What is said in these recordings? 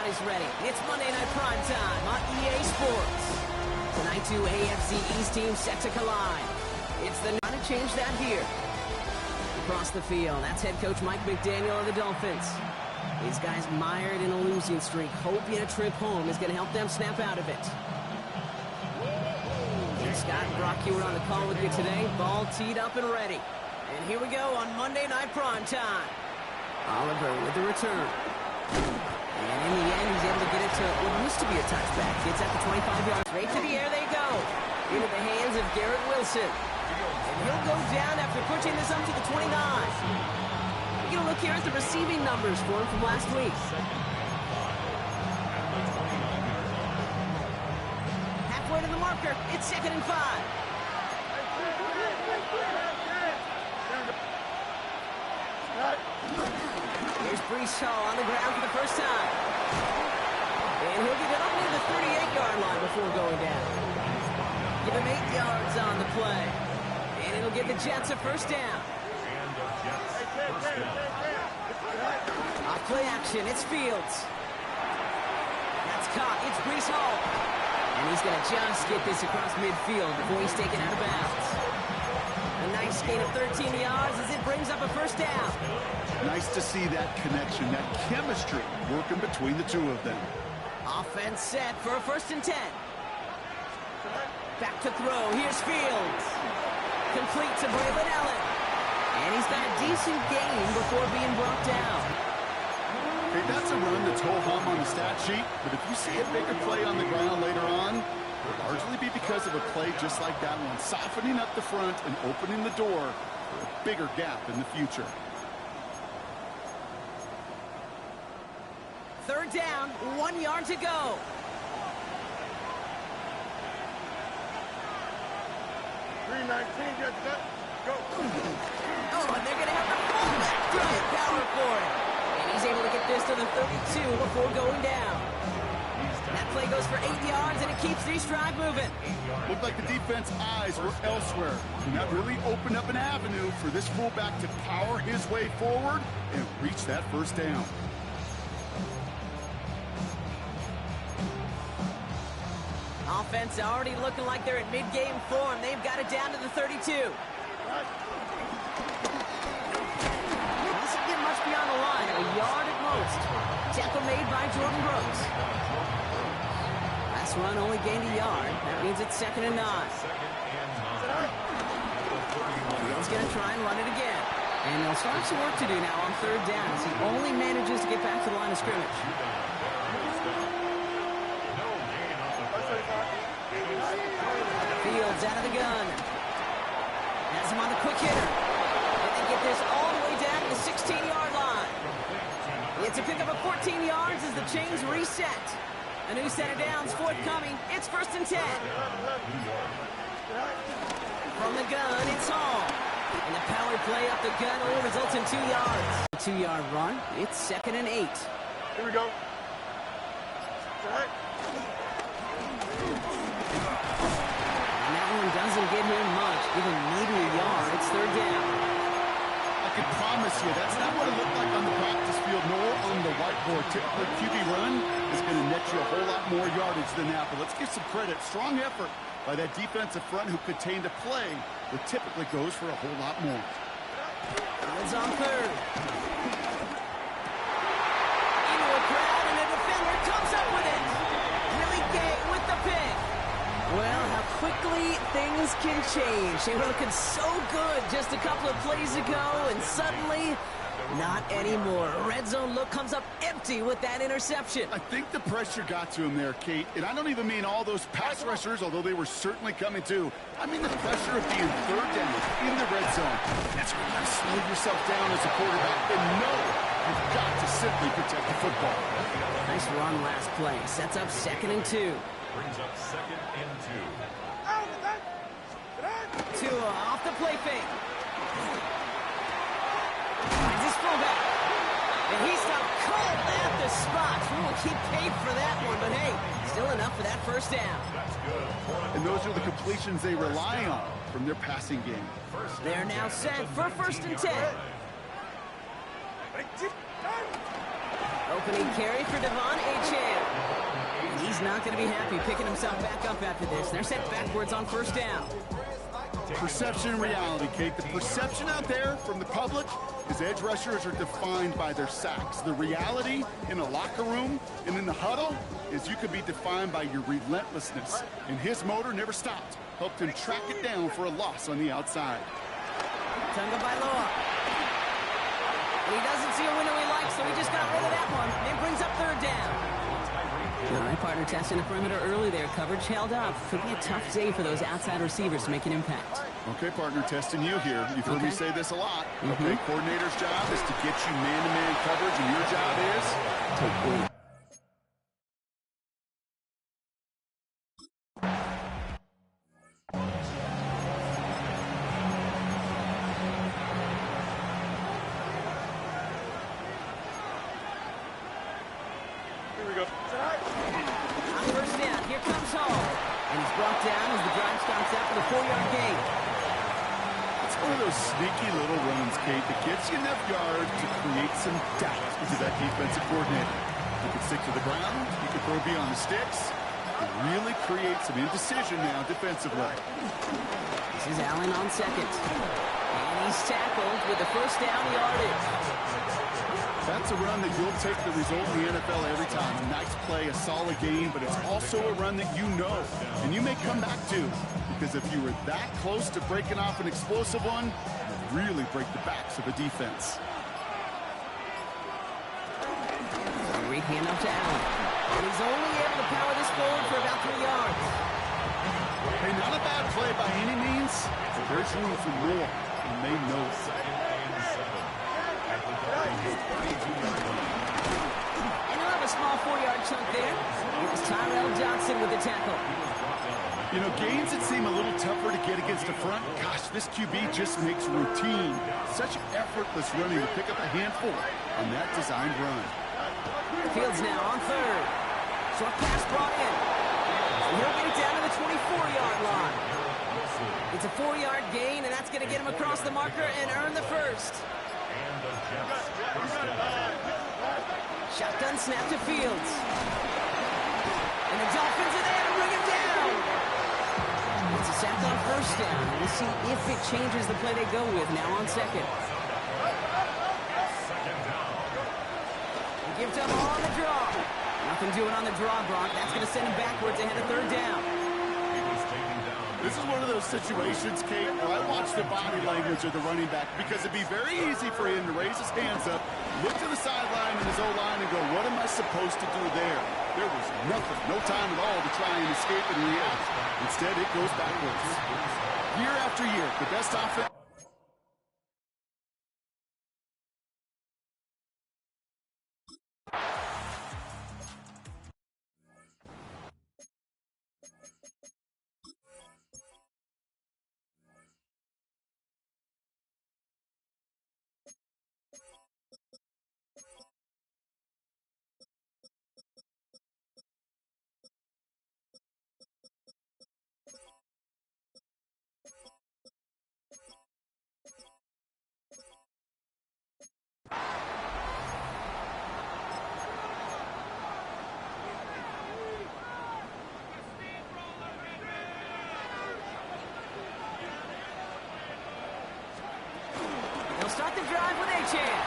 Everybody's ready. It's Monday Night Prime Time on EA Sports. Tonight, two AFC East teams set to collide. It's the night to change that here. Across the field, that's head coach Mike McDaniel of the Dolphins. These guys mired in a losing streak, hoping a trip home is going to help them snap out of it. Scott and Brock Hewitt on the call with you today. Ball teed up and ready. And here we go on Monday Night Prime Time. Oliver with the return. And in the end, he's able to get it to what used to be a touchback. Gets at the 25-yard. Straight to the air they go. Into the hands of Garrett Wilson. And he'll go down after pushing this up to the 29. We're going to look here at the receiving numbers for him from last week. Halfway to the marker. It's 2nd and 5. Here's Breece Hall on the ground for the first time. And he'll get it up near the 38-yard line before going down. Give him 8 yards on the play. And it'll give the Jets a first down. Off play action, it's Fields. That's caught, it's Breece Hall. And he's going to just get this across midfield before he's taken out of bounds. A nice gain of 13 yards as it brings up a first down. Nice to see that connection, that chemistry working between the two of them. Offense set for a 1st and 10. Back to throw. Here's Fields. Complete to Braylon Allen. And he's got a decent gain before being brought down. Hey, that's a run that's ho-hum on the stat sheet, but if you see a bigger play on the ground later on, it'll largely be because of a play just like that one, softening up the front and opening the door for a bigger gap in the future. 3rd down, 1 yard to go. Go. Oh, and they're going to have the fullback throw power for it. And he's able to get this to the 32 before going down. That play goes for 8 yards, and it keeps these drive moving. Looked like the defense eyes were elsewhere. And that really opened up an avenue for this fullback to power his way forward and reach that first down. Offense already looking like they're in mid-game form. They've got it down to the 32. Doesn't get much beyond the line, a yard at most. Tackle made by Jordan Brooks. Last run only gained a yard. That means it's 2nd and 9. He's going to try and run it again. And they'll start some work to do now on 3rd down as he only manages to get back to the line of scrimmage. Fields out of the gun. Has him on the quick hitter. And they get this all the way down to the 16-yard line. It's a pickup of 14 yards as the chains reset. A new set of downs forthcoming. It's 1st and 10. From the gun, it's Hall. And the power play up the gun only results in 2 yards. 2-yard run. It's 2nd and 8. Here we go. Doesn't get him much, even maybe a yard. It's 3rd down. I can promise you that's not what it looked like on the practice field nor on the whiteboard. Typically, QB run is going to net you a whole lot more yardage than that. But let's give some credit. Strong effort by that defensive front who contained a play that typically goes for a whole lot more. It's on 3rd. Into a crowd, and the defender comes up with it. Really gay with the pick. Well, how quickly things can change. They were looking so good just a couple of plays ago, and suddenly, not anymore. Red zone look comes up empty with that interception. I think the pressure got to him there, Kate. And I don't even mean all those pass rushers, although they were certainly coming too. I mean the pressure of being 3rd down in the red zone. That's where you got to slow yourself down as a quarterback and know you've got to simply protect the football. Nice run last play. Sets up 2nd and 2. Brings up 2nd and 2. Tua off the play fake. Finds his fullback. And he's stopped cold at the spot. Ooh, he paid for that one, but hey, still enough for that first down. That's good. And those are the completions they rely on from their passing game. They're now set for 1st and 10. Opening carry for Devon Achane. And he's not going to be happy picking himself back up after this. They're set backwards on first down. Perception and reality, Kate. The perception out there from the public is edge rushers are defined by their sacks. The reality in a locker room and in the huddle is you could be defined by your relentlessness. And his motor never stopped. Helped him track it down for a loss on the outside. Tunga Bailoa. He doesn't see a window he likes, so he just got rid of that one. It brings up third down. All right, partner, testing the perimeter early there. Coverage held up. Could be a tough day for those outside receivers to make an impact. Okay, partner, testing you here. You've heard me say this a lot. Okay, coordinator's job is to get you man-to-man coverage, and your job is to win. Sneaky little runs, Kate, that gets you enough yards to create some doubt into that defensive coordinator. You can stick to the ground, you can throw beyond the sticks, and really create some indecision now defensively. This is Allen on second. And he's tackled with the first down yardage. That's a run that you'll take the result in the NFL every time. A nice play, a solid game, but it's also a run that you know, and you may come back to. Because if you were that close to breaking off an explosive one, you'd really break the backs of a defense. Great handoff to Allen. And he's only able to power this forward for about 3 yards. Hey, not a bad play by any means, but there's room for more, and they know it. And he'll have a small 4-yard chunk there. It was Tyrell Johnson with the tackle. You know, games that seem a little tougher to get against the front, gosh, this QB just makes routine such effortless running to pick up a handful on that designed run. Fields now on third. Short pass brought in. And he'll get it down to the 24-yard line. It's a 4-yard gain, and that's going to get him across the marker and earn the first. Shotgun snap to Fields. And the Dolphins are there to bring him down. It's a sack on first down. We'll see if it changes the play they go with now on second. He gives up on the draw. Nothing doing on the draw, Brock. That's going to send him backwards ahead of third down. This is one of those situations, Kate, where I watch the body language of the running back because it'd be very easy for him to raise his hands up, look to the sideline in his O-line and go, what am I supposed to do there? There was nothing, no time at all to try and escape and react. Instead, it goes backwards. Year after year, the best offense. They'll start the drive with Achane.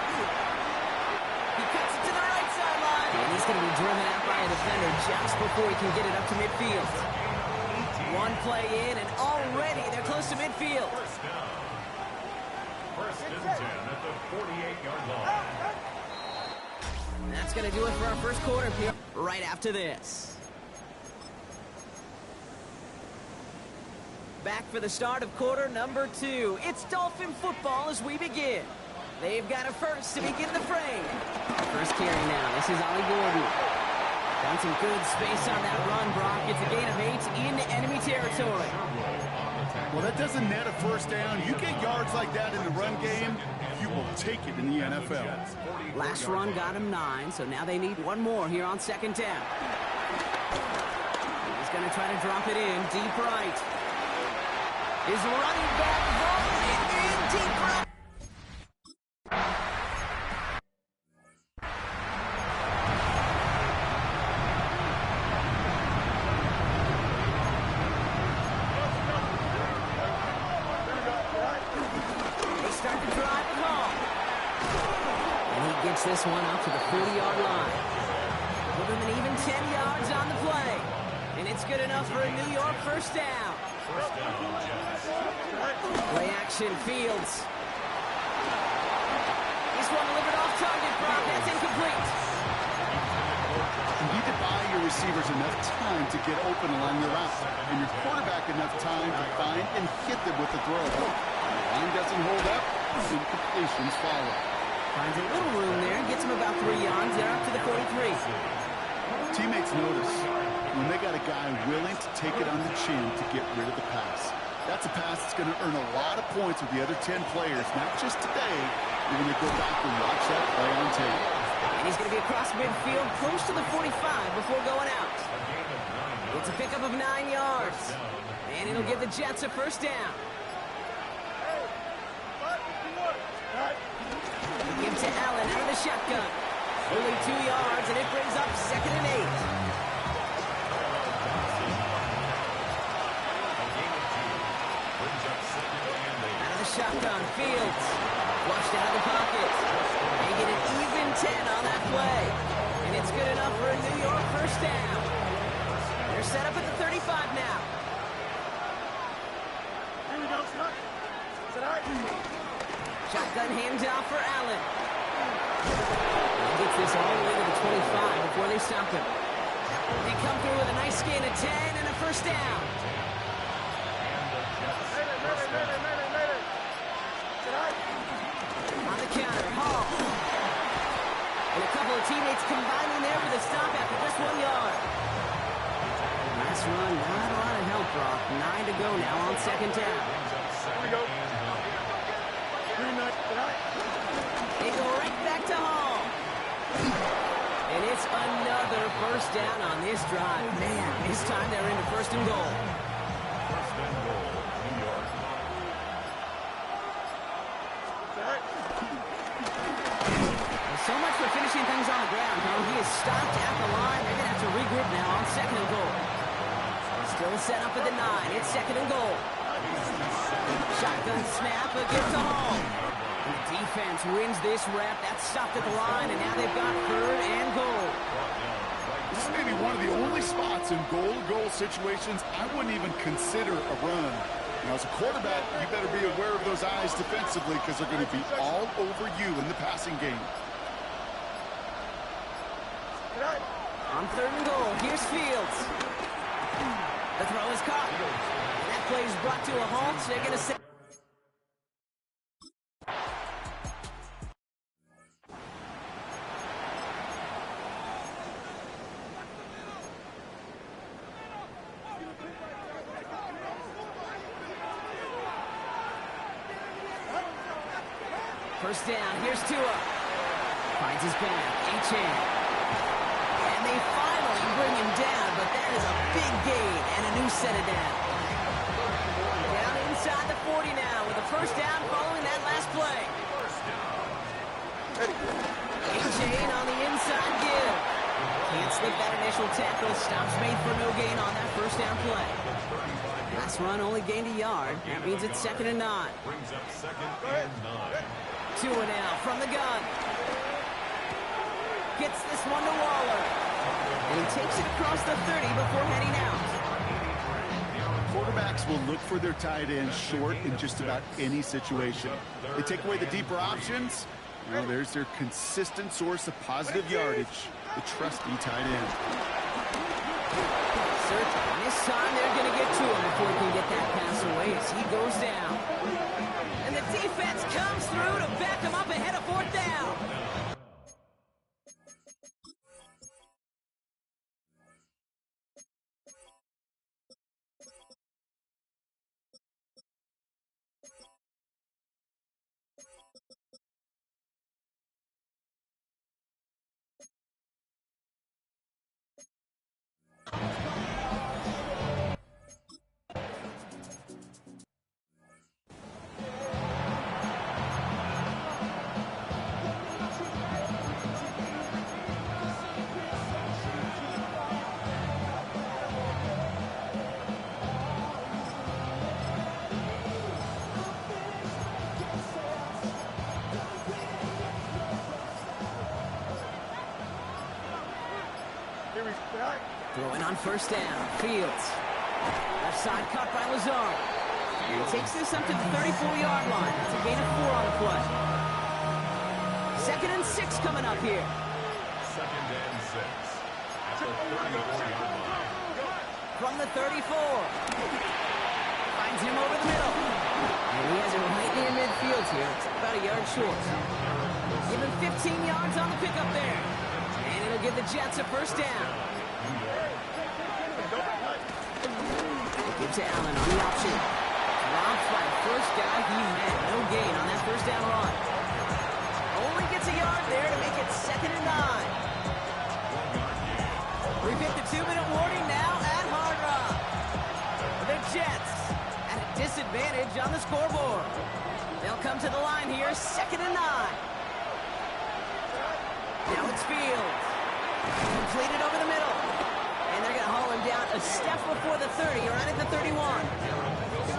He cuts it to the right sideline. And he's going to be driven out by a defender just before he can get it up to midfield. One play in, and already they're close to midfield. First and 10 at the 48-yard line. That's going to do it for our first quarter here right after this. Back for the start of quarter number 2. It's Dolphin football as we begin. They've got a first to begin the frame. First carry now. This is Ollie Gordon. Got some good space on that run, Brock. It's a gain of 8 in enemy territory. Well, that doesn't net a first down. You get yards like that in the run game, you will take it in the NFL. Last run got him 9, so now they need one more here on second down. He's going to try to drop it in deep right. His running back rolling in deep right. Gets this one out to the 40-yard line. Give him an even 10 yards on the play. And it's good enough for a New York first down. Play action, Fields. This one delivered off target, Brock. That's incomplete. You need to buy your receivers enough time to get open along the route, and your quarterback enough time to find and hit them with the throw. The line doesn't hold up, incompletions follow. Finds a little room there, gets him about 3 yards. They're up to the 43. Teammates notice when they got a guy willing to take it on the chin to get rid of the pass. That's a pass that's going to earn a lot of points with the other 10 players, not just today. You're going to go back and watch that play on tape. And he's going to be across midfield, close to the 45 before going out. It's a pickup of 9 yards. And it'll give the Jets a first down. Give to Allen out of the shotgun. Only 2 yards, and it brings up 2nd and 8. Out of the shotgun, Fields. Flushed out of the pocket. They get an even 10 on that play. And it's good enough for a New York first down. They're set up at the 35 now. Here we go, Scott. Shotgun handoff for Allen. He gets this all the way to the 25 before they stop him. They come through with a nice gain of 10 and a first down. On the counter, Hall. And a couple of teammates combining there for the stop after just 1 yard. Nice run, not a lot of help, Brock. 9 to go now on 2nd down. Here we go. They go right back to Hall. And it's another first down on this drive. Man, this time they're into 1st and goal. So much for finishing things on the ground, huh? He is stopped at the line. They're going to have to regroup now on 2nd and goal. Still set up at the 9. It's 2nd and goal. Shotgun snap, a gift to Hall. And the defense wins this rep. That's stopped at the line, and now they've got 3rd and goal. This is maybe one of the only spots in goal-to-goal situations I wouldn't even consider a run. Now, as a quarterback, you better be aware of those eyes defensively because they're going to be all over you in the passing game. On 3rd and goal, here's Fields. The throw is caught. And that play is brought to a halt, so they're going to set. First down, here's Tua. Finds his back, Achane. And they finally bring him down, but that is a big gain and a new set of down. Down inside the 40 now with a first down following that last play. Achane on the inside give. Can't slip that initial tackle. Stops made for no gain on that first down play. Last run only gained a yard. That means it's 2nd and 9. Brings up 2nd and 9. Tua now from the gun. Gets this one to Waller. And he takes it across the 30 before heading out. Quarterbacks will look for their tight end short in just about any situation. They take away the deeper options. Well, there's their consistent source of positive yardage, the trusty tight end. Search, and this time they're going to get to him before he can get that pass away as he goes down. And the defense comes through to back him up ahead of 4th down. Throwing on first down. Fields. Left side cut by Lazard. And he takes this up to the 34-yard line. It's a gain of 4 on the play. 2nd and 6 coming up here. 2nd and 6 at the 34-yard line. From the 34. Finds him over the middle. And he has it right near midfield here. It's about a yard short. Give him 15 yards on the pickup there. And it'll give the Jets a first down. Give to Allen on the option. Drops by the first guy he met. No gain on that first down run. Only gets a yard there to make it 2nd and 9. We've hit the 2-minute warning now at Hard Rock. The Jets at a disadvantage on the scoreboard. They'll come to the line here, 2nd and 9. Now it's Fields. Completed over the middle. And they're going to haul him down a step before the 30, right at the 31.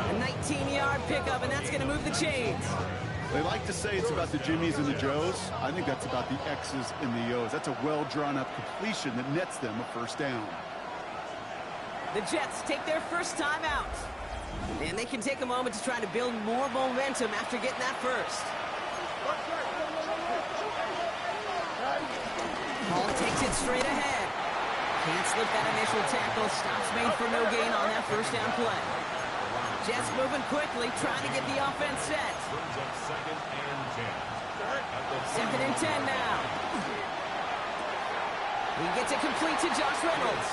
A 19-yard pickup, and that's going to move the chains. They like to say it's about the Jimmies and the Joes. I think that's about the X's and the O's. That's a well-drawn-up completion that nets them a first down. The Jets take their first time out. And they can take a moment to try to build more momentum after getting that first. Hall takes it straight ahead. Can't slip that initial tackle. Stops made for no gain on that first down play. Jets moving quickly, trying to get the offense set. Brings up 2nd and 10. At the 2nd and 10 now. He gets it complete to Josh Reynolds.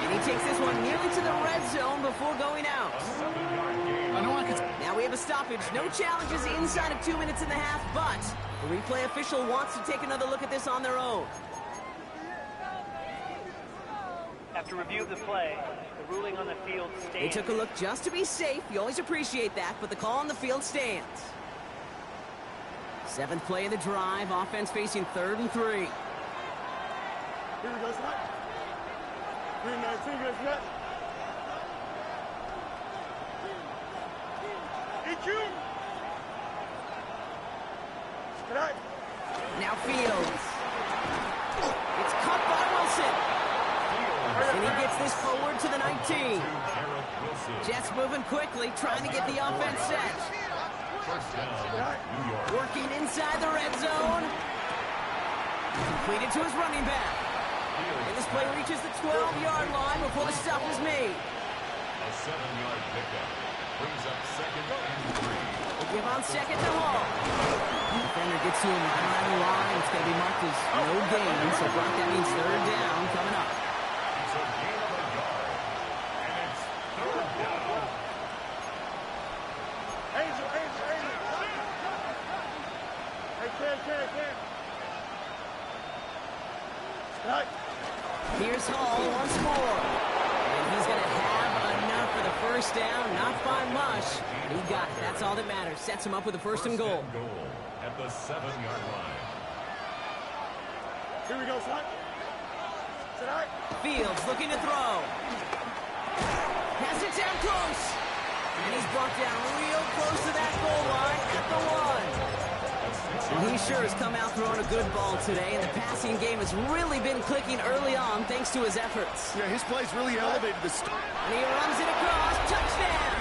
And he takes this one nearly to the red zone before going out. Now we have a stoppage. No challenges inside of 2 minutes and a half, but the replay official wants to take another look at this on their own. After review of the play, the ruling on the field stands. They took a look just to be safe. You always appreciate that, but the call on the field stands. 7th play of the drive. Offense facing 3rd and 3. Here we go, son. 3-19, guys, net. EQ. Tonight. Now Fields. It's caught by Wilson. And he gets this forward to the 19. Jets moving quickly, trying to get the offense set. First down, New York. Working inside the red zone. Completed to his running back. And this play reaches the 12-yard line before the stop is made. A 7-yard pickup. Brings up 2nd and 3. They give on 2nd to Hall. Defender gets to him right around the line. It's going to be marked as no gain. So Brock, that means 3rd down coming up. It's a gain of a yard. And it's 3rd down. Angel. Hey, Ken. Tonight. Here's Hall once more. And he's going to have enough for the first down. Not by much. But he got it. That's all that matters. Sets him up with a first and goal. At the 7-yard line. Here we go, son. Tonight. Fields looking to throw. Pass it down close. And he's brought down real close to that goal line at the 1. And he sure has come out throwing a good ball today, and the passing game has really been clicking early on thanks to his efforts. Yeah, his plays really elevated the start. And he runs it across. Touchdown!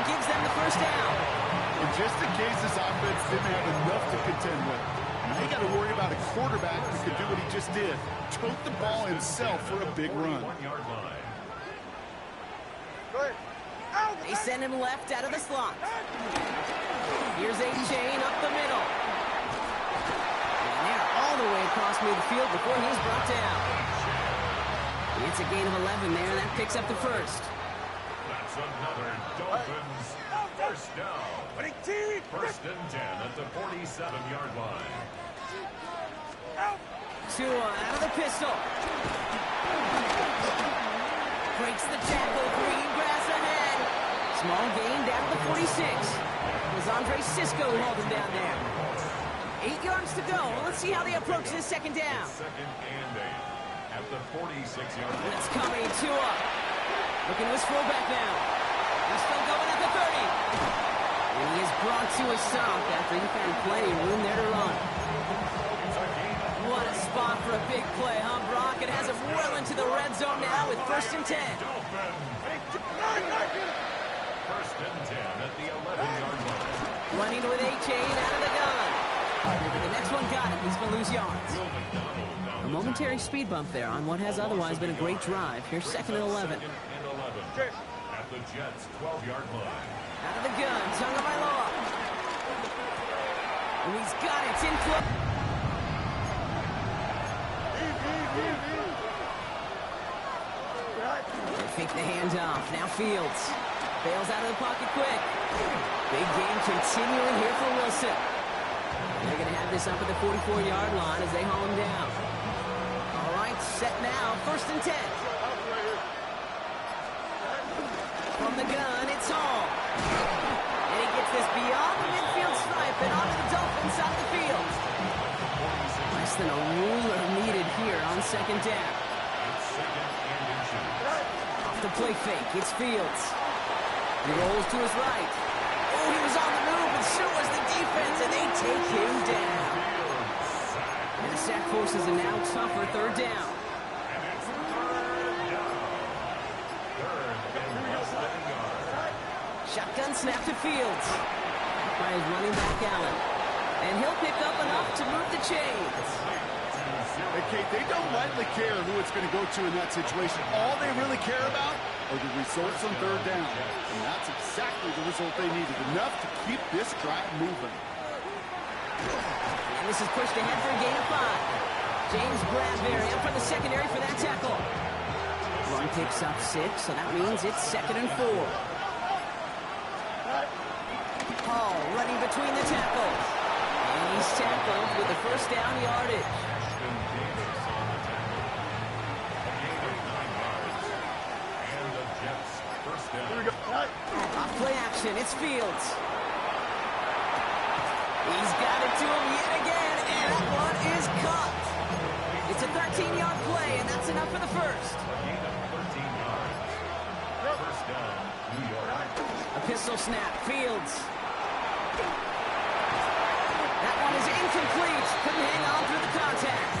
gives them the first down. And just in case this offense didn't have enough to contend with, now you got to worry about a quarterback who could do what he just did. Tote the ball himself for a big run. 1-yard line. Go ahead. Out. They send him left out of the slot. Here's a chain up the middle. And they're all the way across midfield before he's brought down. It's a gain of 11 there, and that picks up the first. That's another Dolphins first down. First and 10 at the 47-yard line. Tua out of the pistol. Breaks the tackle. Green grass ahead. Small gain down to the 46. It was Andre Cisco who hauled him down there. 8 yards to go. Let's see how they approach this second down. Second and 8 at the 46-yard line. It's coming. Tua looking to his fullback now. He's still going at the 30. And he is brought to a stop after he found plenty of room there to run. What a spot for a big play, huh, Brock? It has him well into the red zone now with first and 10. First and 10 at the 11-yard line. Running with A-Chain out of the gun. The next one got him. He's going to lose yards. A momentary speed bump there on what has otherwise been a great drive. Here's second and 11. Second and 11 at the Jets' 12-yard line. Out of the gun, Tagovailoa. And he's got it. It's in close. They fake the handoff. Now Fields. Bails out of the pocket quick. Big game continuing here for Wilson. They're going to have this up at the 44-yard line as they haul him down. All right, set now. First and 10. From the gun, it's Hall. And he gets this beyond the midfield stripe and onto the Dolphins side of the field. Less than a ruler needed here on second down. Off the play fake, it's Fields. He rolls to his right. Oh, he was on the move, and so was the defense, and they take him down. And the sack forces a now tougher third down. Shotgun snap to Fields. By his running back, Allen. And he'll pick up enough to move the chains. Hey, Kate, they don't lightly care who it's going to go to in that situation. All they really care about are the results on third down. And that's exactly the result they needed. Enough to keep this drive moving. And this is pushed ahead for a gain of 5. James Bradbury up from the secondary for that tackle. Run picks up 6, so that means it's second and 4. Hall running between the tackles. And he's tackled with the first down yardage. Off play action, it's Fields. He's got it to him yet again, and that one is caught. It's a 13-yard play, and that's enough for the first. First down, New York. A pistol snap, Fields. That one is incomplete. Couldn't hang on through the contact.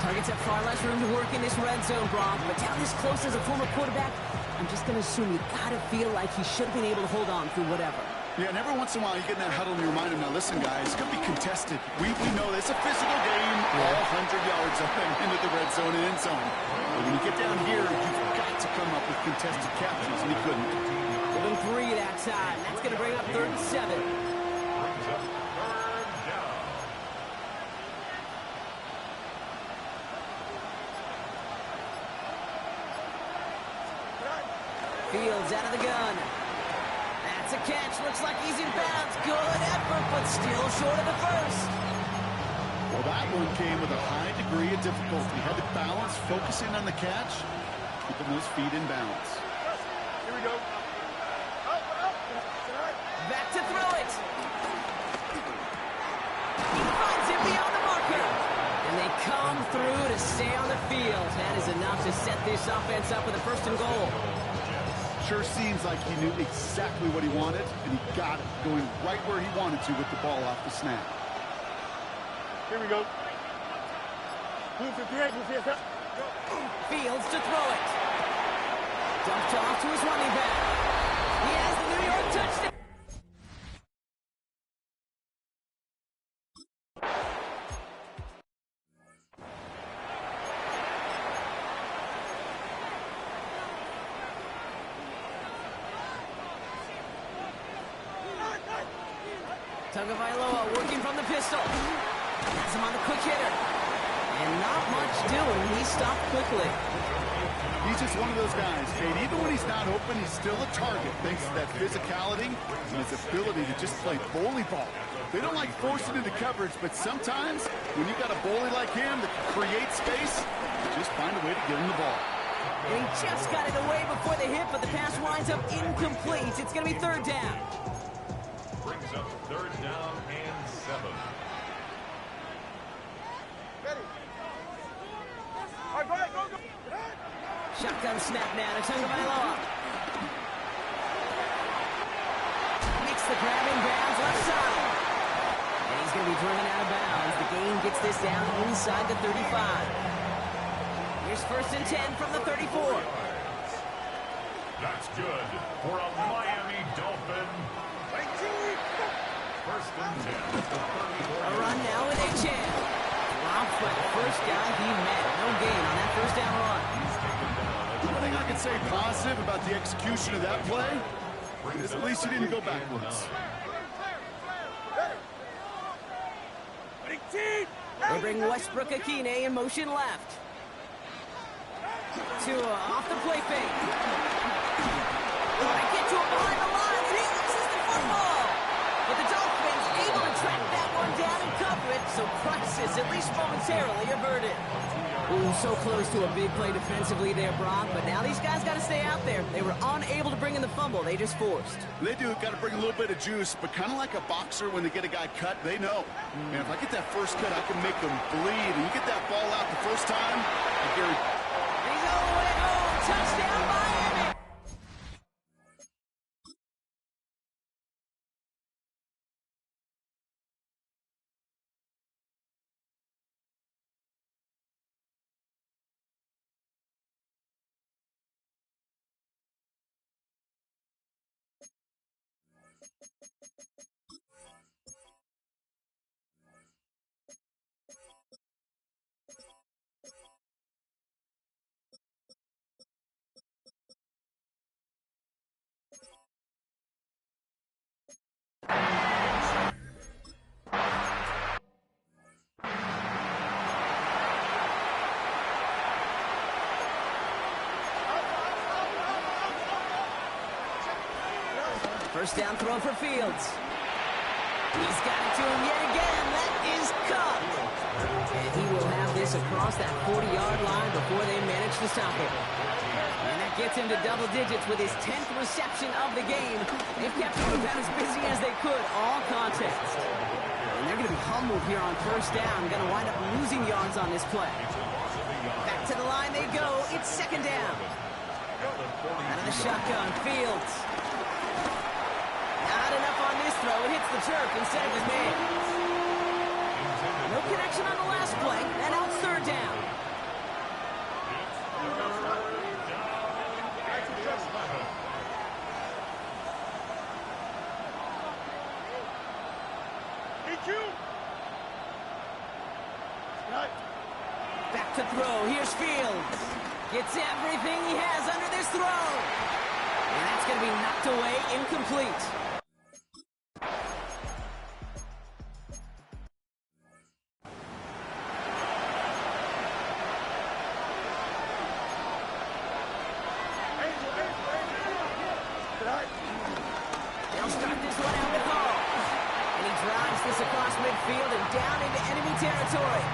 Targets have far less room to work in this red zone, Brock, but down this close as a former quarterback, I'm just going to assume you got to feel like he should have been able to hold on through whatever. Yeah, and every once in a while you get in that huddle and you remind him, now listen, guys, it's going to be contested. We know it's a physical game, all 100 yards up and into the red zone and end zone. But when you get down here, you've got to come up with contested captures, and he couldn't. Give him 3 that time. That's going to bring up 37. Brings up third down. Fields out of the gun. That's a catch. Looks like he's in bounds. Good effort, but still short of the first. Well, that one came with a high degree of difficulty. He had to balance, focusing on the catch, keeping those feet in balance. Here we go. Back to throw it. He finds him beyond the marker. And they come through to stay on the field. That is enough to set this offense up with a first and goal. Sure seems like he knew exactly what he wanted, and he got it, going right where he wanted to with the ball off the snap. Here we go. Move to 3, move to 3. Fields to throw it. Dumped off to his running back. He has the New York touchdown. Tagovailoa working from the pistol. Has him on the quick hitter. And not much doing. He stopped quickly. He's just one of those guys, Kate. Even when he's not open, he's still a target thanks to that physicality and his ability to just play bully ball. They don't like forcing into coverage, but sometimes when you got a bully like him that can create space, just find a way to get him the ball. And he just got it away before the hit, but the pass winds up incomplete. It's going to be third down. Brings up third down and 7. Ready. All right, go ahead, go. Shotgun snap now to Tagovailoa. Makes the grabbing bounds left side. And he's going to be driven out of bounds. The game gets this down inside the 35. Here's first and 10 from the 34. That's good for a Miami Dolphin. First and 10 at the 34. A run now with Achan. Dropped by the first guy he met. No gain on that first down run. One thing I can say positive about the execution of that play is at least he didn't go backwards. They bring Westbrook Akine in motion left. Tua off the play fake. They get to him behind the line, and he loses the football. But the Dolphins able to track that one down and cover it, so crisis, at least momentarily, averted. Ooh, so close to a big play defensively there, Brock, but now these guys got to stay out there. They were unable to bring in the fumble they just forced. They do got to bring a little bit of juice, but kind of like a boxer when they get a guy cut, they know. Man, if I get that first cut, I can make them bleed. And you get that ball out the first time, I guarantee. He's all the way home. Touchdown, Miami. First down throw for Fields. He's got it to him yet again. That is cut. And he will have this across that 40-yard line before they manage to stop him. And that gets him to double digits with his 10th reception of the game. They've kept him about as busy as they could all contest. And they're going to be humbled here on first down. Going to wind up losing yards on this play. Back to the line they go. It's second down. Out of the shotgun, Fields. Not enough on this throw. It hits the turf instead of his man. No connection on the last play. And out third down. Back to throw. Here's Fields. Gets everything he has under this throw. And that's going to be knocked away, incomplete. They'll start this one out with Hall. And he drives this across midfield and down into enemy territory.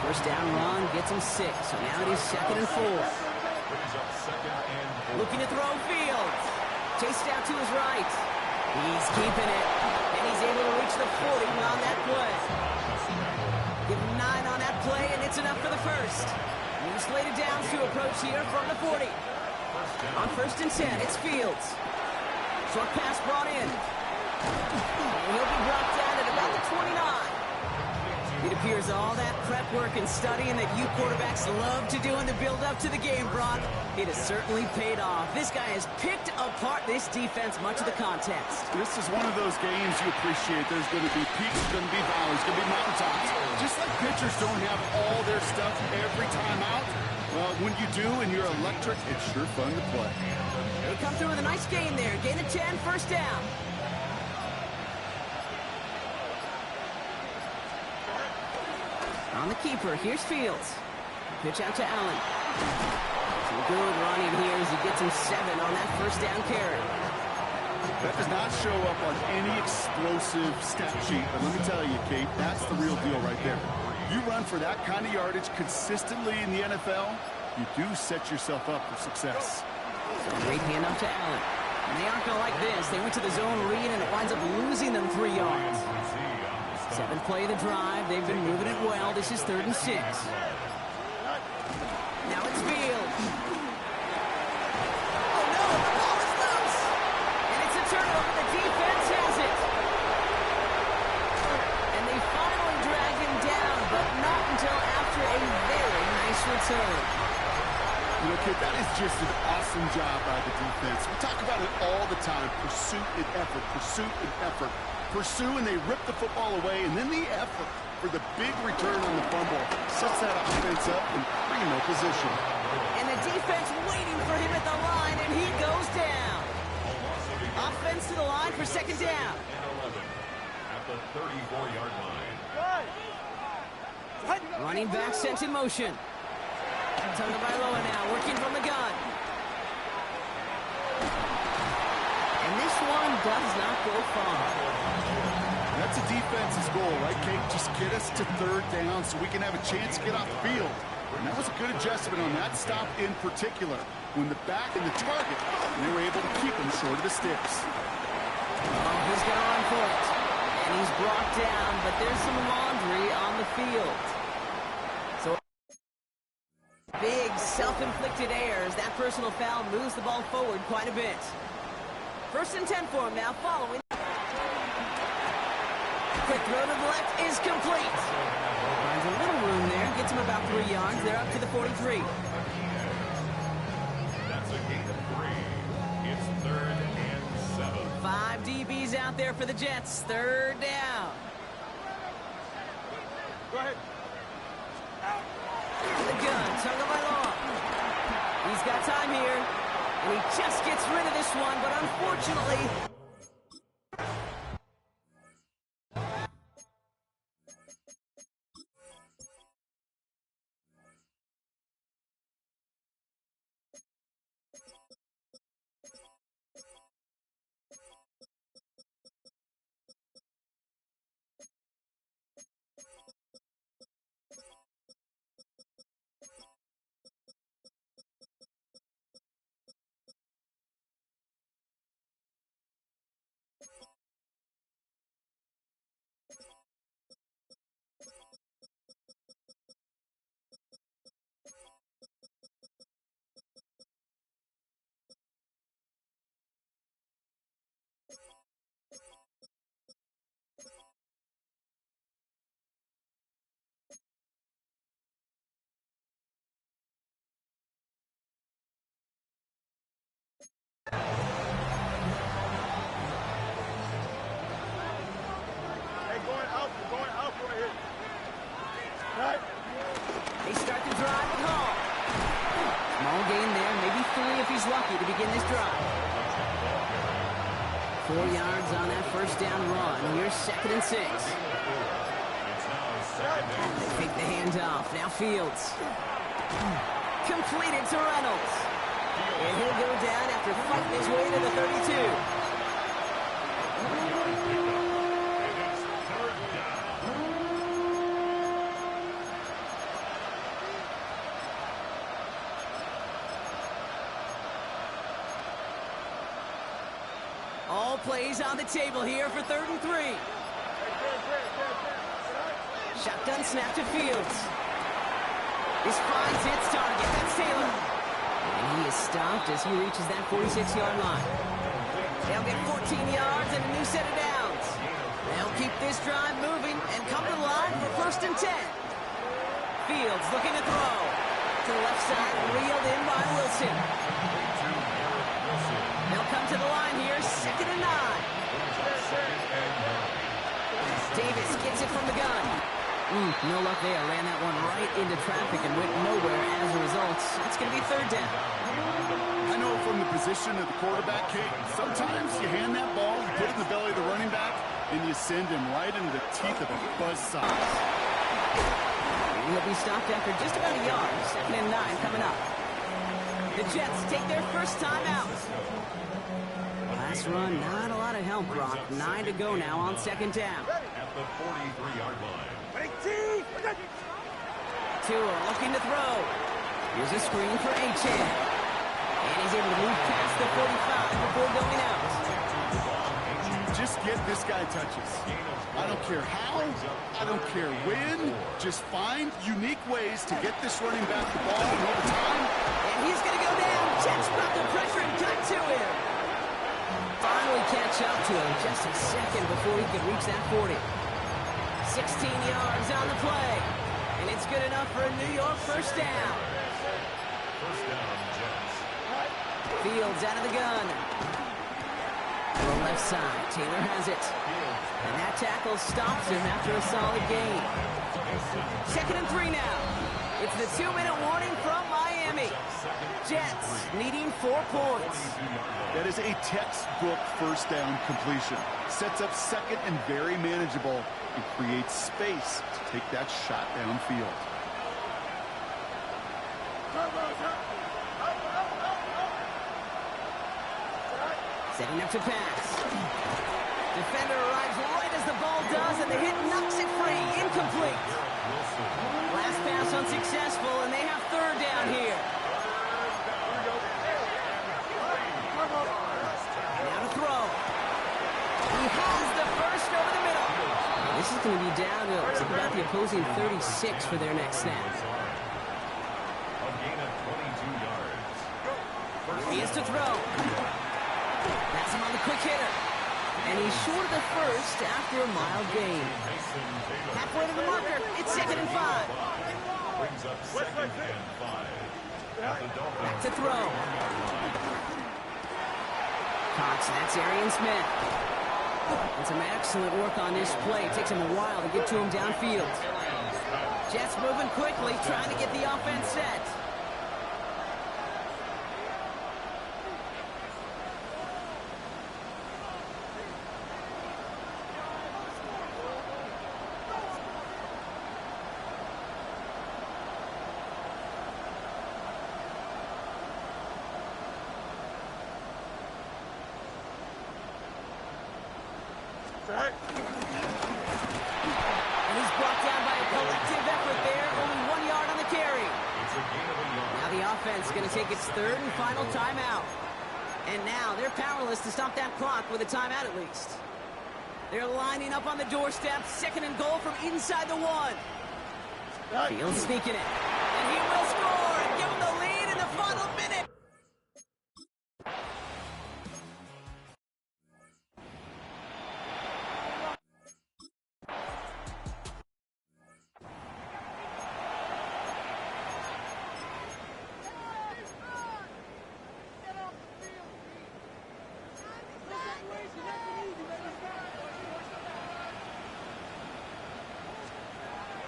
First down run gets him 6, so now it is second and 4. Looking to throw Fields. Chased out to his right. He's keeping it. And he's able to reach the 40 on that play. Give him 9 on that play, and it's enough for the first. New slated downs to approach here from the 40. On first and 10, it's Fields. Short pass brought in. And he'll be brought down at about the 29. It appears all that prep work and studying that you quarterbacks love to do in the build-up to the game, Brock, it has certainly paid off. This guy has picked apart this defense much of the contest. This is one of those games you appreciate. There's going to be peaks, there's going to be valleys, going to be mountaintops. Just like pitchers don't have all their stuff every time out, well, when you do and you're electric, it's sure fun to play. They come through with a nice gain there. Gain of 10, first down. On the keeper, here's Fields. Pitch out to Allen. Some good running here as he gets him 7 on that first down carry. That does not show up on any explosive stat sheet, but let me tell you, Kate, that's the real deal right there. You run for that kind of yardage consistently in the NFL, you do set yourself up for success. So a great handoff to Allen. And they aren't going to like this. They went to the zone read, and it winds up losing them 3 yards. 7th play of the drive. They've been moving it well. This is 3rd and 6. Now it's Fields. Oh, no, the ball is loose. And it's a turnover. The defense has it. And they finally drag him down, but not until after a very nice return. You know, kid, that is just an awesome job by the defense. We talk about it all the time, pursuit and effort, pursuit and effort. Pursue, and they rip the football away, and then the effort for the big return on the fumble sets that offense up in primo position. And the defense waiting for him at the line, and he goes down. Offense to the line for 2nd down. And 11 at the 34-yard line. Running back sent in motion. Tagovailoa now working from the gun. And this one does not go far. That's a defense's goal, right, Kate? Just get us to 3rd down so we can have a chance to get off the field. And that was a good adjustment on that stop in particular. When the back and the target, and they were able to keep him short of the sticks. Oh, he's going to run for it. And he's brought down, but there's some laundry on the field. So big self-inflicted errors. That personal foul moves the ball forward quite a bit. 1st and 10 for him now following. Quick throw to the left is complete. Finds a little room there. Gets him about 3 yards. They're up to the 43. That's a gain of 3. It's 3rd and 7. 5 DBs out there for the Jets. 3rd down. Go ahead. The gun, Tagovailoa. He's got time here. And he just gets rid of this one, but unfortunately... They start the drive at home. Small gain there, maybe 3 if he's lucky to begin this drive. 4 yards on that first down run. Here's 2nd and 6. They take the handoff. Now Fields. Completed to Reynolds. And he'll go down after fighting his way to the 32. All plays on the table here for 3rd and 3. Shotgun snap to Fields. This finds its target. That's Taylor. And he is stopped as he reaches that 46-yard line. They'll get 14 yards and a new set of downs. They'll keep this drive moving and come to the line for 1st and 10. Fields looking to throw. To the left side, reeled in by Wilson. They'll come to the line here, 2nd and 9. Davis gets it from the gun. No luck there. Ran that one right into traffic and went nowhere as a result. It's going to be 3rd down. I know from the position of the quarterback, Kate, sometimes you hand that ball, you put it in the belly of the running back, and you send him right into the teeth of a buzzsaw. He'll be stopped after just about a yard. 2nd and 9 coming up. The Jets take their first time out. Last run, not a lot of help, Brock. 9 to go now on 2nd down. At the 43-yard line. Tua looking to throw. Here's a screen for Achane. And he's able to move past the 45 before going out. Just get this guy touches. I don't care how, I don't care when. Just find unique ways to get this running back the ball in overtime. And he's going to go down. Jets brought the pressure and cut to him. Finally catch up to him. Just a second before he could reach that 40. 16 yards on the play. And it's good enough for a New York first down. First down, Jets. Fields out of the gun. To the left side. Taylor has it. And that tackle stops him after a solid gain. 2nd and 3 now. It's the 2-minute warning from Miami. Jets needing 4 points. That is a textbook first down completion. Sets up 2nd and very manageable and creates space to take that shot downfield. Setting up to pass. Defender arrives right as the ball does, and the hit knocks it free. Incomplete. Last pass unsuccessful, and they have 3rd down here. Now to throw. He has the first over the middle. This is going to be down to about the opposing 36 for their next snap. A gain of 22 yards. He has to throw. Pass him on the quick hitter. And he's short of the first after a mild gain. Halfway to the marker. It's 2nd and 5. Brings up 2nd and 5. Back to throw. Cox, that's Arian Smith. And some excellent work on this play. It takes him a while to get to him downfield. Jets moving quickly, trying to get the offense set. And he's brought down by a collective effort there. Only 1 yard on the carry. Now the offense is going to take its 3rd and final timeout. And now they're powerless to stop that clock with a timeout at least. They're lining up on the doorstep. 2nd and goal from inside the 1. Fields sneaking it. And he will score and give them the lead in the final minute.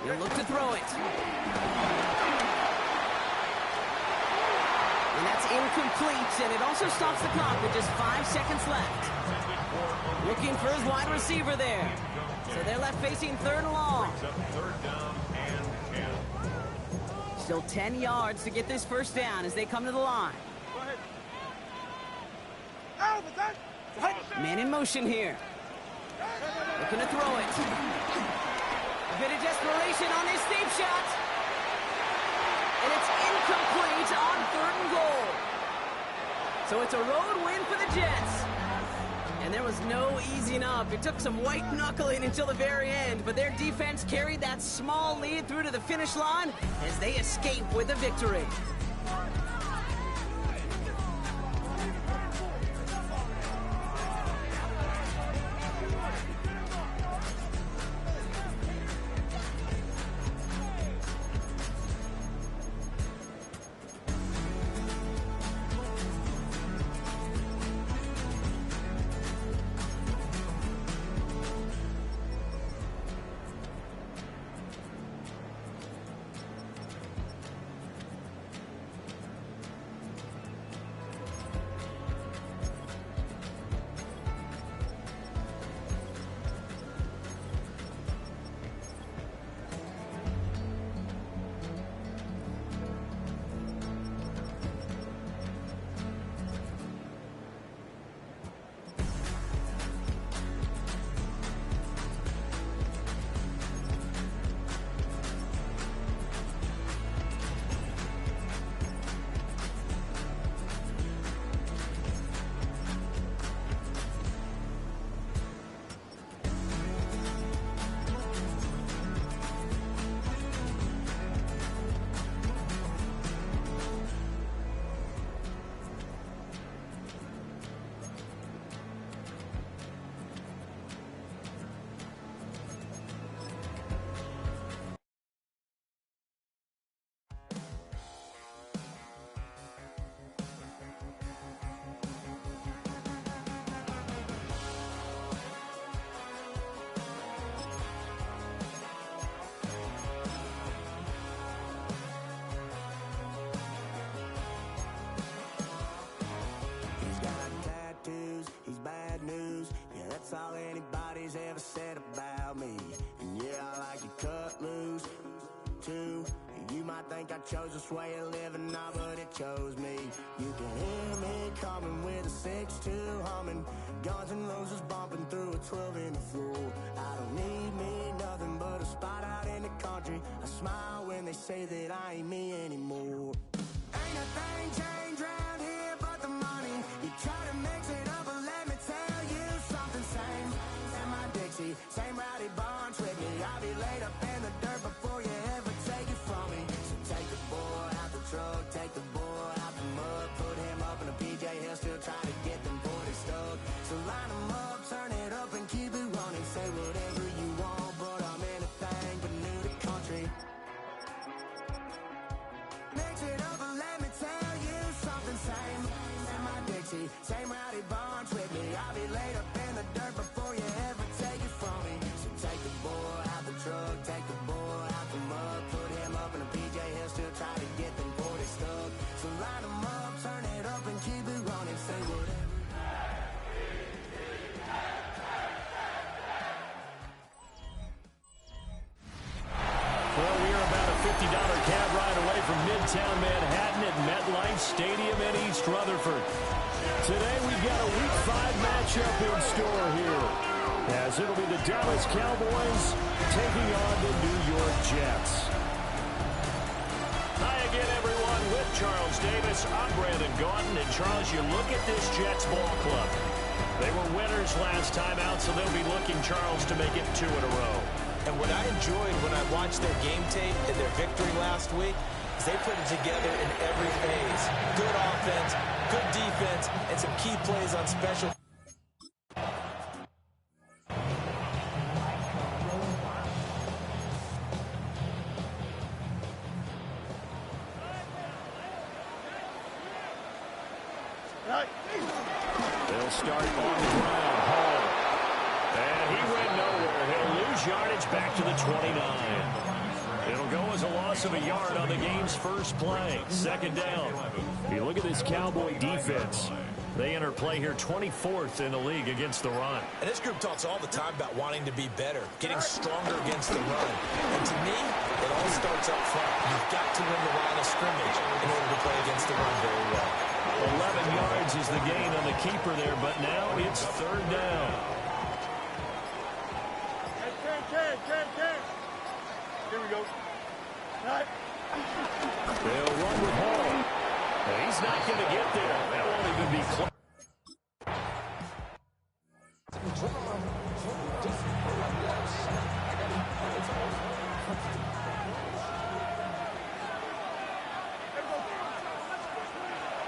He'll look to throw it. And that's incomplete, and it also stops the clock with just 5 seconds left. Looking for his wide receiver there. So they're left facing 3rd and long. Third down and 10. Still 10 yards to get this first down as they come to the line. Man in motion here. Looking to throw it. A bit of desperation on this deep shot. And it's incomplete on 3rd and goal. So it's a road win for the Jets. And there was no easing up. It took some white knuckling until the very end, but their defense carried that small lead through to the finish line as they escape with a victory. chose this way of living, nah, but it chose me. You can hear me coming with a 6-2 humming, Guns N' Roses bumping through a 12 in the floor. I don't need me nothing but a spot out in the country. I smile when they say that I ain't me anymore. Ain't a thing changed round here but the money. You try to mix it up, but let me tell you something. Same in my Dixie, same rowdy bonds with me. I'll be laid up in the dirt before you ever take it from me. So take the boy out the truck, take the boy out the mud, put him up in a PJ, he'll still try to get them 40 stuck. So line them up, turn it up and keep it running. Say whatever you want, but I'm anything but new to country. Mix it up and let me tell you something. Same in my Dixie, same rowdy bonds with me. I'll be laid up in the dirt before you ever take it from me. So take the boy out the truck, take the boy out the mud, put him up in a PJ, he'll still try to get them 40 stuck. So line them up, turn it up and keep it running. Say whatever. Well, we are about a $50 cab ride away from Midtown Manhattan at MetLife Stadium in East Rutherford. Today we've got a Week 5 matchup in store here, as it'll be the Dallas Cowboys taking on the New York Jets. Hi again, everyone. With Charles Davis, I'm Brandon Gaudin. And Charles, you look at this Jets ball club. They were winners last time out, so they'll be looking, Charles, to make it 2 in a row. And what I enjoyed when I watched their game tape and their victory last week is they put it together in every phase. Good offense, good defense, and some key plays on special. They'll start on the ground. Hall. And he went nowhere. He'll lose yardage back to the 29. It'll go as a loss of a yard on the game's first play. Second down. You look at this Cowboy defense. They enter play here 24th in the league against the run. And this group talks all the time about wanting to be better, getting stronger against the run. And to me, it all starts up front. You've got to win the line of scrimmage in order to play against the run very well. 11 yards is the gain on the keeper there, but now it's third down. Here we go. They'll run with Hall. He's not going to get there. That won't even be close.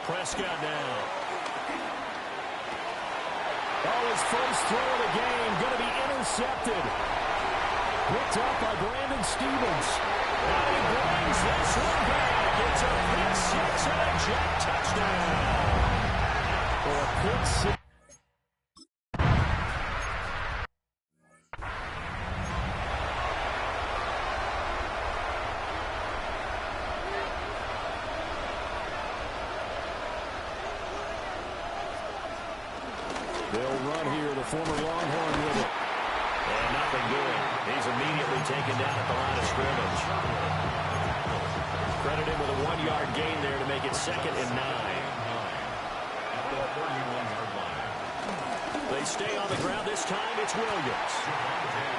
Prescott now. Oh, his first throw of the game going to be intercepted. Picked up by Brandon Stevens. And he brings this one back. It's a pick six and a Jet touchdown. For a pick six. They'll run here, the former Longhorn with it. And nothing doing. He's immediately taken down at the line of scrimmage. Credit him with a 1-yard gain there to make it 2nd and 9. They stay on the ground. This time it's Williams.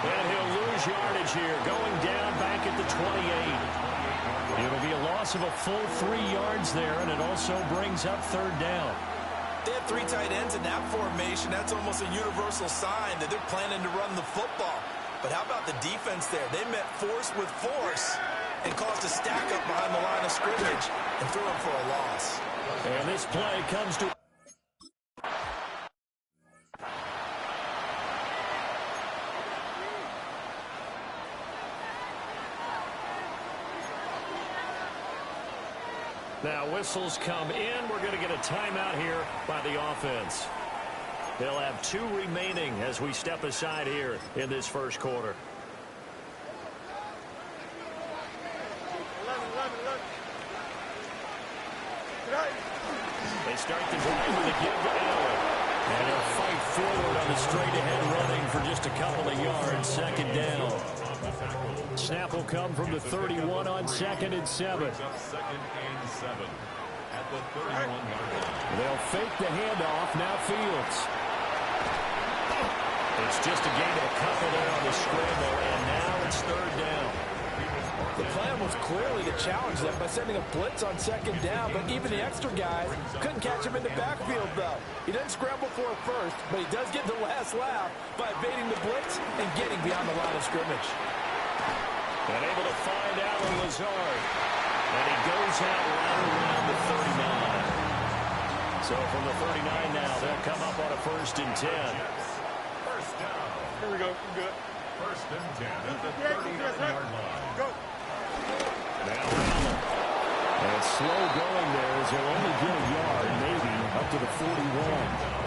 And he'll lose yardage here, going down back at the 28. It'll be a loss of a full 3 yards there, and it also brings up third down. They have 3 tight ends in that formation. That's almost a universal sign that they're planning to run the football. But how about the defense there? They met force with force and caused a stack up behind the line of scrimmage and threw him for a loss. And this play comes to... Now whistles come in. We're going to get a timeout here by the offense. They'll have 2 remaining as we step aside here in this first quarter. They start the drive with a give to Allen. And they'll fight forward on the straight-ahead running for just a couple of yards. Second down. Snap will come from the 31 on 2nd and 7. Second and 7 at the 31-yard line. They'll fake the handoff. Now Fields. It's just a gain of a couple there on the scramble, and now it's 3rd down. The plan was clearly to challenge them by sending a blitz on 2nd down, but even the extra guys couldn't catch him in the backfield, though. He doesn't scramble for it first, but he does get the last laugh by evading the blitz and getting beyond the line of scrimmage. And able to find Alan Lazard. And he goes out right around the 39. So from the 39 now, they'll come up on a 1st and 10. First down. Here we go. I'm good. 1st and 10 at the 39-yard line. Go. Now Allen. And it's slow going there as they'll only get a yard, maybe up to the 41.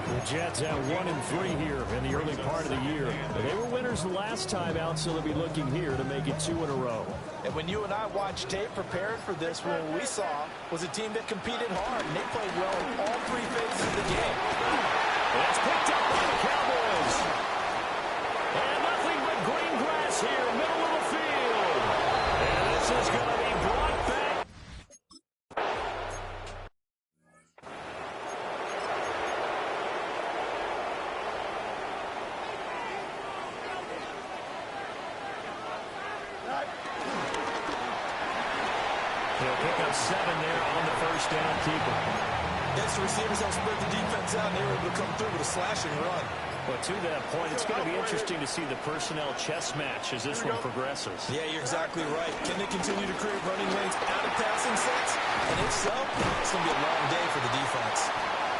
The Jets have 1-3 here in the early part of the year. They were winners the last time out, so they'll be looking here to make it 2 in a row. And when you and I watched tape preparing for this, what we saw was a team that competed hard, and they played well in all 3 phases of the game. That's picked up by the Cowboys. And nothing but green grass here, middle of the field. And this is going to be brought back. He'll pick up 7 there on the 1st down keeper. Yes, the receivers have spread the defense out, and they were able to come through with a slashing run. But to that point, it's going to be interesting to see the personnel chess match as this one progresses. Yeah, you're exactly right. Can they continue to create running lanes out of passing sets? And if so, it's going to be a long day for the defense.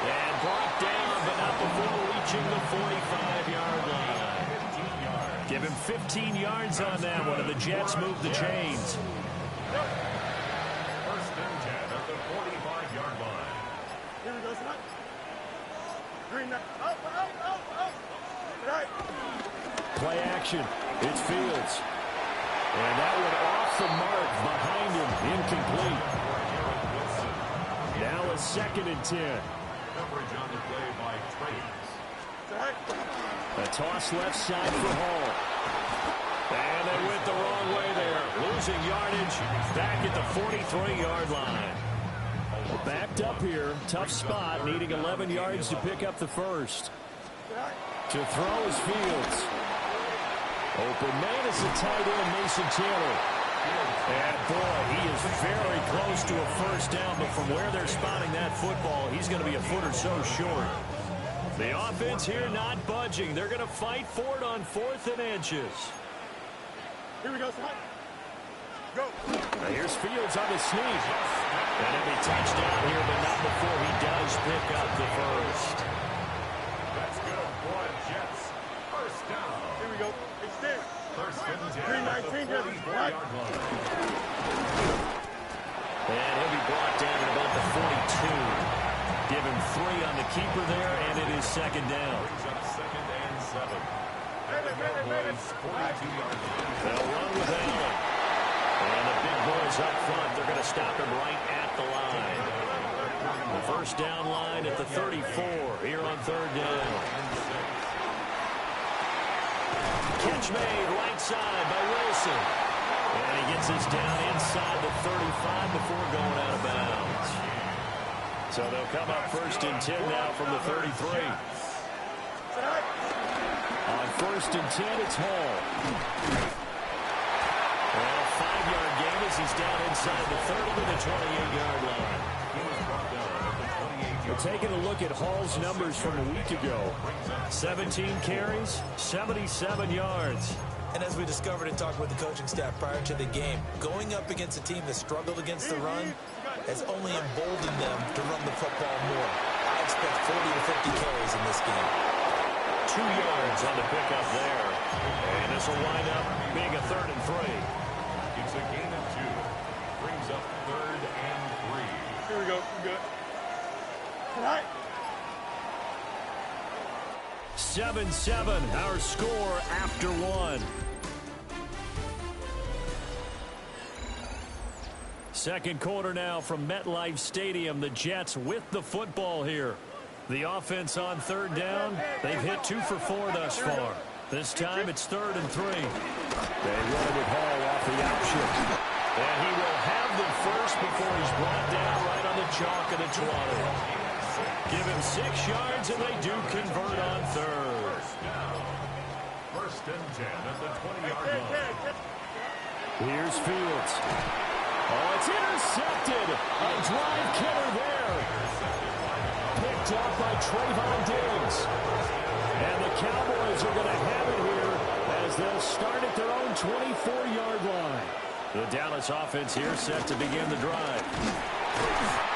And brought down, but not before reaching the 45-yard line. Give him 15 yards on that one, and the Jets move the chains. 1st and 10 at the 45-yard line. Here we go, son. Green now. Out. Right. Play action. It's Fields. And that one off the mark behind him. Incomplete. Now a 2nd and 10. Coverage on the play by Trace. A toss left side for Hall. And they went the wrong way there. Losing yardage back at the 43-yard line. Backed up here. Tough spot. Needing 11 yards to pick up the 1st. To throw is Fields. Open man is the tight end, Mason Taylor. And boy, he is very close to a 1st down, but from where they're spotting that football, he's going to be a foot or so short. The offense here not budging. They're going to fight for it on 4th and inches. Here we go, son. Go. Now here's Fields on the sneak. And he'll be touchdown here, but not before he does pick up the 1st. That's good for the Jets. 1st down. Here we go. Extend. 1st and 10 at the 319, 44-yard line. And he'll be brought down at about the 42. Give him 3 on the keeper there, and it is 2nd down. Brings up 2nd and 7. At the Cowboys' 42-yard line. They'll run with Allen. And the big boys up front, they're going to stop him right at the line. The 1st down line at the 34 here on 3rd down. Catch made right side by Wilson. And he gets us down inside the 35 before going out of bounds. So they'll come up 1st and 10 now from the 33. On 1st and 10, it's Hall. Well, a 5-yard gain as he's down inside the 30 to the 28-yard line. We're taking a look at Hall's numbers from a week ago. 17 carries, 77 yards. And as we discovered and talked with the coaching staff prior to the game, going up against a team that struggled against the run has only emboldened them to run the football more. I expect 40 to 50 carries in this game. 2 yards on the pickup there. And this will wind up being a 3rd and 3. It's a gain of 2. Brings up 3rd and 3. Here we go. I'm good. Right. 7-7, our score after 1. Second quarter now from MetLife Stadium. The Jets with the football here. The offense on 3rd down. They've hit 2 for 4 thus far. This time it's 3rd and 3. They run it with Hall off the option. And he will have the first before he's brought down right on the chalk of the 20. Give him 6 yards, and they do convert on 3rd. First and 10 at the 20-yard line. Here's Fields. Oh, it's intercepted. A drive killer there. Picked off by Trayvon Diggs. And the Cowboys are going to have it here as they'll start at their own 24-yard line. The Dallas offense here set to begin the drive.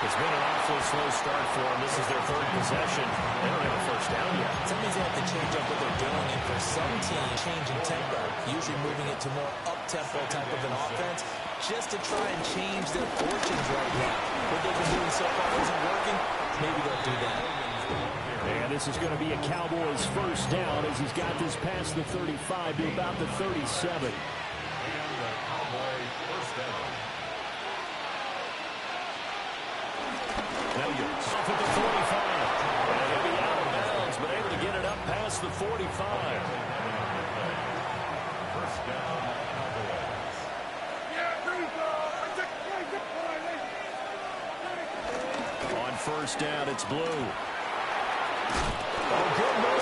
It's been an awfully slow start for them. This is their 3rd possession. They don't have a first down yet. That means they have to change up what they're doing. And for some teams, changing tempo, usually moving it to more up-tempo type of an offense, just to try and change their fortunes right now. What they've been doing so far isn't working. Maybe they'll do that. And this is going to be a Cowboys first down as he's got this past the 35 to about the 37. Williams off at the 45. And he'll be out of bounds, but able to get it up past the 45. First down, Cowboys. On first down, it's Blue. Oh, good move.